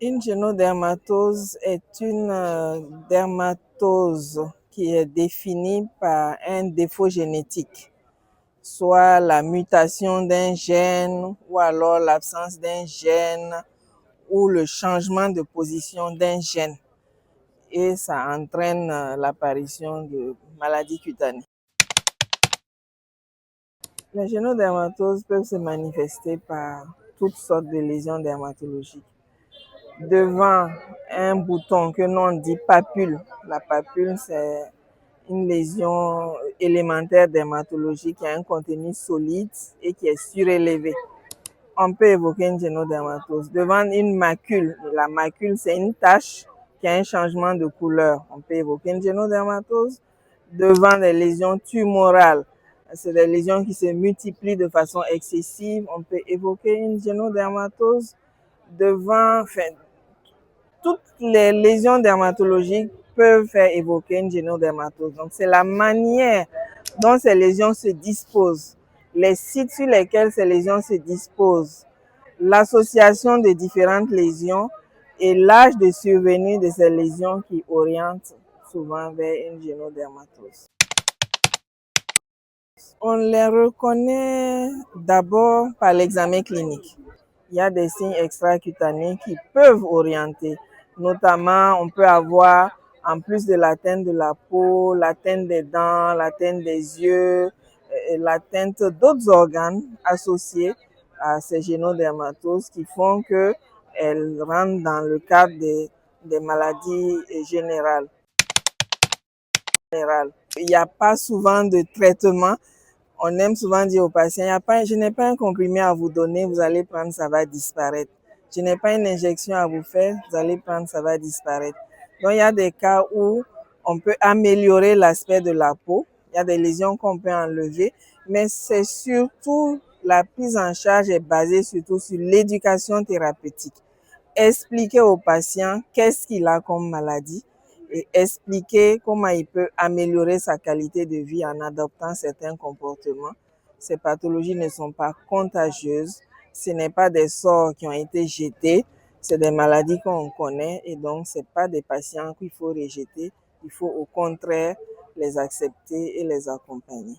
Une génodermatose est une dermatose qui est définie par un défaut génétique, soit la mutation d'un gène ou alors l'absence d'un gène ou le changement de position d'un gène. Et ça entraîne l'apparition de maladies cutanées. Les génodermatoses peuvent se manifester par toutes sortes de lésions dermatologiques. Devant un bouton que l'on dit papule. La papule, c'est une lésion élémentaire dermatologique qui a un contenu solide et qui est surélevé. On peut évoquer une génodermatose. Devant une macule, la macule, c'est une tache qui a un changement de couleur. On peut évoquer une génodermatose. Devant des lésions tumorales, c'est des lésions qui se multiplient de façon excessive. On peut évoquer une génodermatose. Toutes les lésions dermatologiques peuvent faire évoquer une génodermatose. Donc, c'est la manière dont ces lésions se disposent, les sites sur lesquels ces lésions se disposent, l'association de différentes lésions et l'âge de survenue de ces lésions qui orientent souvent vers une génodermatose. On les reconnaît d'abord par l'examen clinique. Il y a des signes extracutanés qui peuvent orienter. Notamment, on peut avoir, en plus de l'atteinte de la peau, l'atteinte des dents, l'atteinte des yeux, l'atteinte d'autres organes associés à ces génodermatoses qui font qu'elles rentrent dans le cadre des maladies générales. Il n'y a pas souvent de traitement. On aime souvent dire aux patients, je n'ai pas un comprimé à vous donner, vous allez prendre, ça va disparaître. Je n'ai pas une injection à vous faire, vous allez prendre, ça va disparaître. Donc, il y a des cas où on peut améliorer l'aspect de la peau. Il y a des lésions qu'on peut enlever, mais c'est surtout, la prise en charge est basée surtout sur l'éducation thérapeutique. Expliquer au patient qu'est-ce qu'il a comme maladie et expliquer comment il peut améliorer sa qualité de vie en adoptant certains comportements. Ces pathologies ne sont pas contagieuses, ce n'est pas des sorts qui ont été jetés, c'est des maladies qu'on connaît et donc ce n'est pas des patients qu'il faut rejeter, il faut au contraire les accepter et les accompagner.